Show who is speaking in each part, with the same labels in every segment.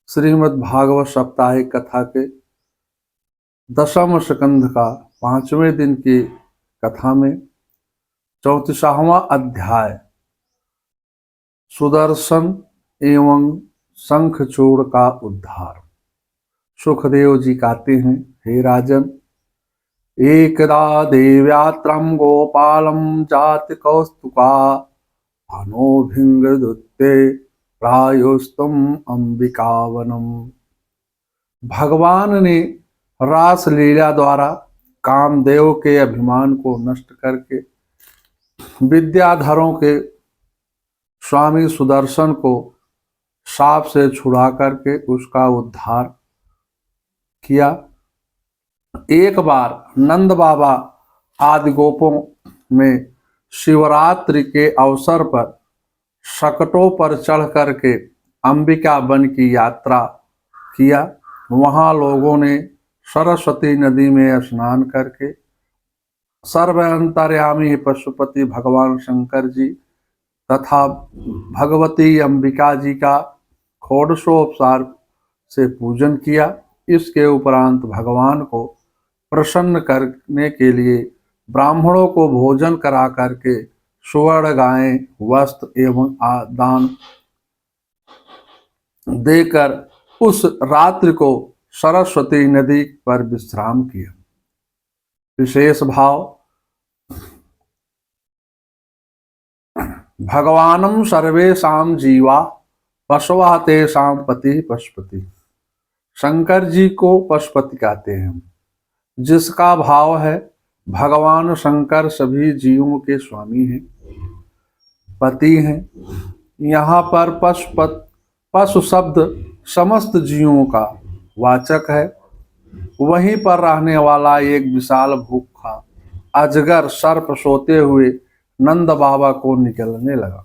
Speaker 1: श्रीमद् भागवत साप्ताहिक कथा के दशम स्कंध का 5वें दिन की कथा में 34वां अध्याय सुदर्शन एवं शंखचूड़ का उद्धार। सुखदेव जी कहते हैं, हे राजन, एकदा देव्यात्रम गोपालम जाति कौस्तुका अनोभिंगदुत्ते प्रायोस्तम अंबिकावनम। भगवान ने रास लीला द्वारा कामदेव के अभिमान को नष्ट करके विद्याधरों के स्वामी सुदर्शन को शाप से छुड़ा करके उसका उद्धार किया। एक बार नंद बाबा आदि गोपों में शिवरात्रि के अवसर पर शकटों पर चढ़ करके अंबिका वन की यात्रा किया। वहां लोगों ने सरस्वती नदी में स्नान करके सर्व अंतर्यामी पशुपति भगवान शंकर जी तथा भगवती अंबिका जी का षोडशोपचार से पूजन किया। इसके उपरांत भगवान को प्रसन्न करने के लिए ब्राह्मणों को भोजन करा करके सुवर्ण गायें, वस्त्र एवं दान देकर उस रात्रि को सरस्वती नदी पर विश्राम किया। विशेष भाव भगवानम सर्वेषां जीवा पशवा तेषां पति पशुपति। शंकर जी को पशुपति कहते हैं, जिसका भाव है भगवान शंकर सभी जीवों के स्वामी हैं, पति हैं। यहाँ पर पशु शब्द समस्त जीवों का वाचक है। वहीं पर रहने वाला एक विशाल भूखा अजगर सर्प सोते हुए नंद बाबा को निकलने लगा।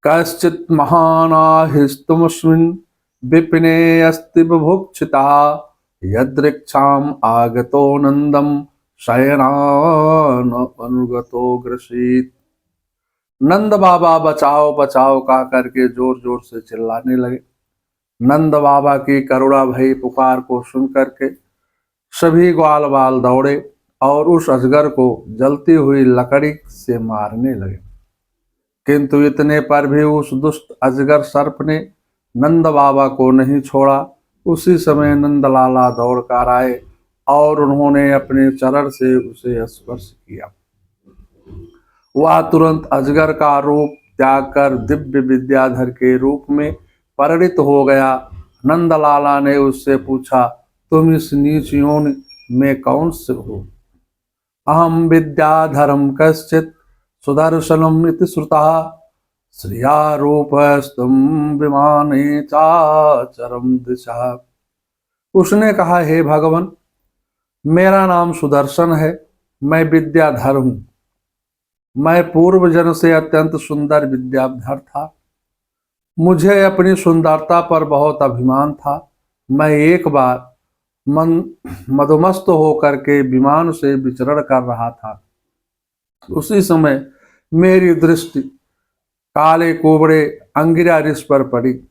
Speaker 1: कश्चित महानाहिस्तुमस्मिन् विपिने अस्ति बुभुक्षिता यदृक्षाम आगतो नंदम शयनान अनुगतो ग्रसीत। नंद बाबा बचाओ बचाओ का करके जोर जोर से चिल्लाने लगे। नंद बाबा की करुणा भई पुकार को सुन करके सभी ग्वाल बाल दौड़े और उस अजगर को जलती हुई लकड़ी से मारने लगे, किंतु इतने पर भी उस दुष्ट अजगर सर्प ने नंद बाबा को नहीं छोड़ा। उसी समय नंदलाला दौड़ कर आए और उन्होंने अपने चरण से उसे स्पर्श किया। वह तुरंत अजगर का रूप त्याग कर दिव्य विद्याधर के रूप में परिणित हो गया। नंदलाला ने उससे पूछा, तुम इस नीच योनि में कौन से हो? अहम विद्याधरम कश्चित सुदर्शनम इति श्रुतः श्रिया रूपस्तुम विमाने चाचरम दिशा। उसने कहा, हे भगवान, मेरा नाम सुदर्शन है, मैं विद्याधर हूँ। मैं पूर्व जन्म से अत्यंत सुंदर विद्याधर था। मुझे अपनी सुंदरता पर बहुत अभिमान था। मैं एक बार मदमस्त होकर के विमान से विचरण कर रहा था। उसी समय मेरी दृष्टि काले कुबड़े अंगिरा ऋषि पर पड़ी।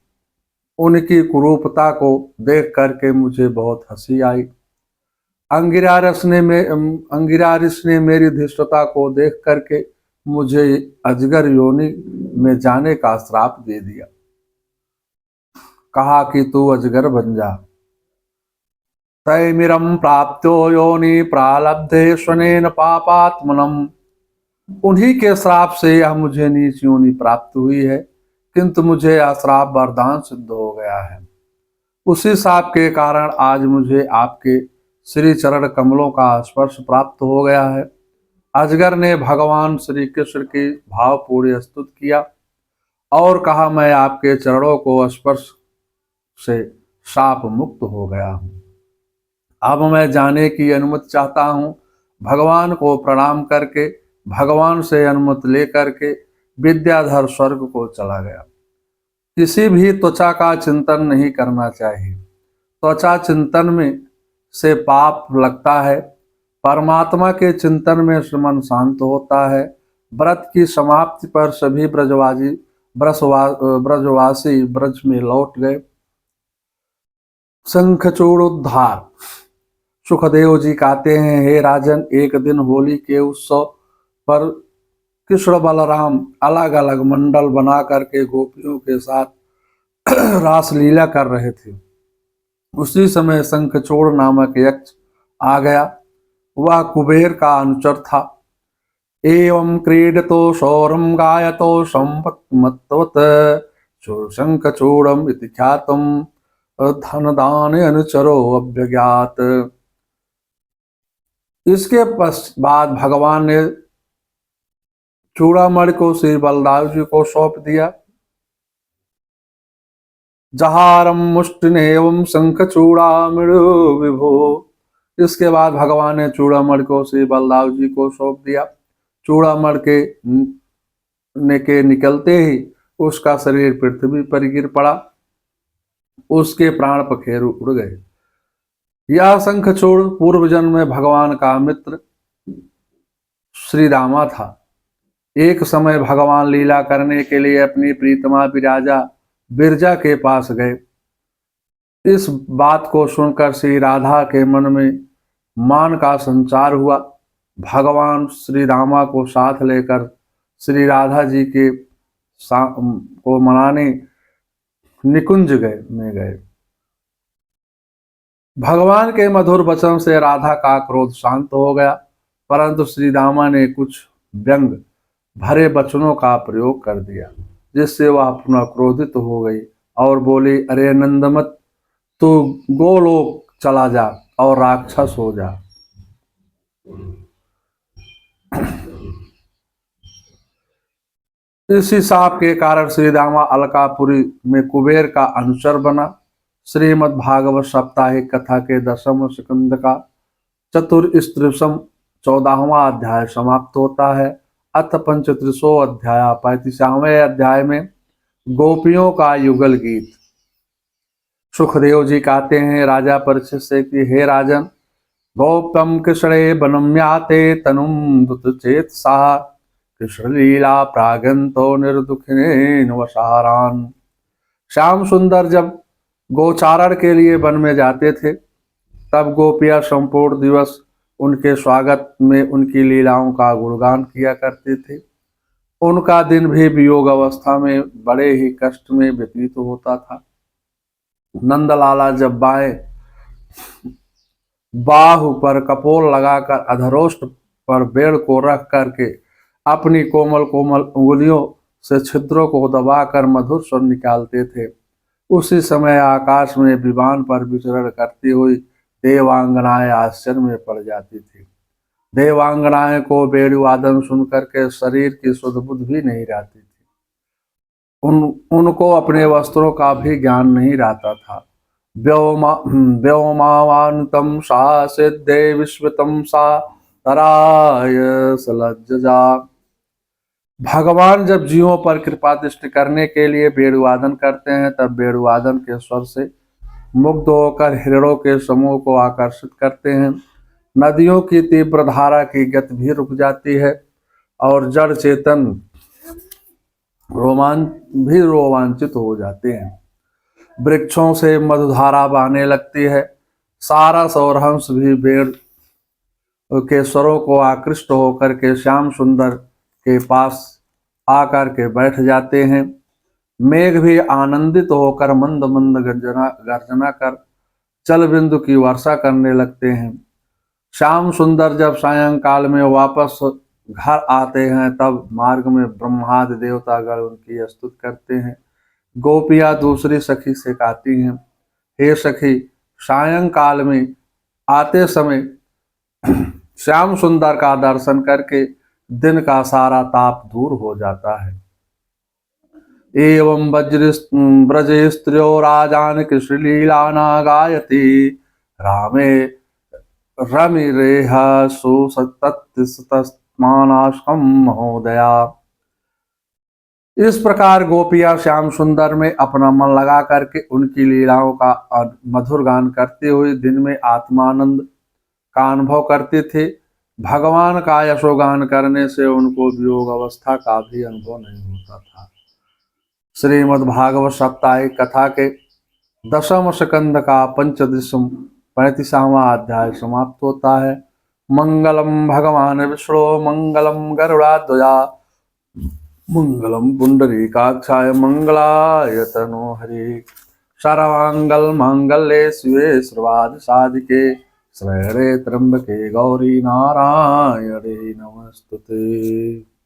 Speaker 1: उनकी कुरूपता को देख करके मुझे बहुत हंसी आई। अंगिरा ऋषि ने मेरी धृष्टता को देख करके मुझे अजगर योनि में जाने का श्राप दे दिया। कहा कि तू अजगर बन जा। तैमिरम प्राप्तो योनि प्रालब्धे स्वनेन पापात्मनम। उन्हीं के श्राप से यह मुझे नीच योनि प्राप्त हुई है, किंतु मुझे यह श्राप वरदान सिद्ध हो गया है। उसी श्राप के कारण आज मुझे आपके श्री चरण कमलों का स्पर्श प्राप्त हो गया है। अजगर ने भगवान श्री कृष्ण की भावपूर्ण स्तुति किया और कहा, मैं आपके चरणों को स्पर्श से शाप मुक्त हो गया हूँ। अब मैं जाने की अनुमति चाहता हूँ। भगवान को प्रणाम करके भगवान से अनुमति लेकर के विद्याधर स्वर्ग को चला गया। किसी भी त्वचा का चिंतन नहीं करना चाहिए। त्वचा चिंतन में से पाप लगता है। परमात्मा के चिंतन में मन शांत होता है। व्रत की समाप्ति पर सभी ब्रजवासी ब्रजवासी ब्रज में लौट गए। शंखचूड़ोद्धार। सुखदेव जी कहते हैं, हे राजन, एक दिन होली के उत्सव पर कृष्ण बलराम अलग अलग मंडल बना करके गोपियों के साथ रासलीला कर रहे थे। उसी समय शंखचूड़ नामक यक्ष आ गया। वह कुबेर का अनुचर था। एवं क्रीडतो शौरम गायतो संपत्मत्वत शंखचूड़म इति ख्यातम धनदान अनुचरो अभ्यज्ञात। इसके बाद भगवान ने चूड़ामणि को श्री बलदाव जी को सौंप दिया। जहारम मुष्टिन एवं शंख चूड़ामणि विभो। इसके बाद भगवान ने चूड़ामणि को श्री बलदाव जी को सौंप दिया। चूड़ामणि के निकलते ही उसका शरीर पृथ्वी पर गिर पड़ा। उसके प्राण पखेरु उड़ गए। यह शंखचूड़ पूर्व जन्म में भगवान का मित्र श्री रामा था। एक समय भगवान लीला करने के लिए अपनी प्रीतमा विराजा बिरजा के पास गए। इस बात को सुनकर श्री राधा के मन में मान का संचार हुआ। भगवान श्री रामा को साथ लेकर श्री राधा जी के को मनाने निकुंज में गए। भगवान के मधुर वचन से राधा का क्रोध शांत हो गया, परंतु श्री रामा ने कुछ व्यंग भरे वचनों का प्रयोग कर दिया, जिससे वह पुनः क्रोधित हो गई और बोली, अरे नंदमत, तू गोलोक चला जा और राक्षस हो जा। इसी शाप के कारण श्री रामा अलकापुरी में कुबेर का अनुचर बना। श्रीमद् भागवत साप्ताहिक कथा के 10वें स्कंद का चतुर्स्त्रिशम 14वां अध्याय समाप्त होता है। अथ पंचत्रिशो अध्याय 35वें अध्याय में गोपियों का युगल गीत। सुखदेव जी कहते हैं राजा परीक्षित से कि हे राजन, गोप्तम कृष्णे बनम्याते तनुम दुतचेत सा कृष्ण लीला प्रागंतो निर्दुखिनेन वसारान। श्याम सुंदर जब गोचारण के लिए वन में जाते थे, तब गोपियां संपूर्ण दिवस उनके स्वागत में उनकी लीलाओं का गुणगान किया करते थे। उनका दिन भी वियोग अवस्था में बड़े ही कष्ट में व्यतीत होता था। नंदलाला जब बाहु पर कपोल लगाकर अधरोष्ट पर बेड़ को रख करके अपनी कोमल कोमल उंगलियों से छिद्रों को दबाकर मधुर स्वर निकालते थे, उसी समय आकाश में विमान पर विचरण करती हुई देवांगनाएं आश्चर्य में पड़ जाती थी। देवांगनाएं को वेणुवादन सुनकर के शरीर की सुध बुद्ध भी नहीं रहती थी। उनको अपने वस्त्रों का भी ज्ञान नहीं रहता था। व्योमावानुतम सा सिद्धे विश्वतम सा तराय सलज्जजा। भगवान जब जीवों पर कृपा दृष्टि करने के लिए वेणुवादन करते हैं, तब वेणुवादन के स्वर से मुग्ध होकर हिरणों के समूह को आकर्षित करते हैं। नदियों की तीव्र धारा की गति भी रुक जाती है और जड़ चेतन रोमांचित हो जाते हैं। वृक्षों से मधुधारा बहने लगती है। सारस और हंस भी वेण के स्वरों को आकृष्ट होकर के श्याम सुंदर के पास आकर के बैठ जाते हैं। मेघ भी आनंदित होकर मंद मंद गर्जना कर जल बिंदु की वर्षा करने लगते हैं। श्याम सुंदर जब सायंकाल में वापस घर आते हैं, तब मार्ग में ब्रह्मादि देवतागण उनकी स्तुति करते हैं। गोपियां दूसरी सखी से कहती हैं, हे सखी, सायंकाल में आते समय श्याम सुंदर का दर्शन करके दिन का सारा ताप दूर हो जाता है। एवं ब्रज स्त्रियो राजान कृष्ण लीला न गायती रामे रमिरेह सुसतत्मानाशकम महोदया। इस प्रकार गोपियां श्याम सुंदर में अपना मन लगा करके उनकी लीलाओं का मधुर गान करते हुए दिन में आत्मानंद का अनुभव करते थे। भगवान का यशोगान करने से उनको वियोग अवस्था का भी अनुभव नहीं होता था। श्रीमद्भागवत साप्ताहिक कथा के दशम स्कंद का पंचदशम 35वां अध्याय समाप्त होता है। मंगलम भगवान विष्णु मंगलम गरुड़ाध्वजा मंगलम पुंडरीकाक्षाय मंगलाय तनो हरि। सर्वांगल मांगल्ये शिवे सर्वार्थ साधिके शरण्ये त्र्यंबके गौरी नारायणे नमस्तुते।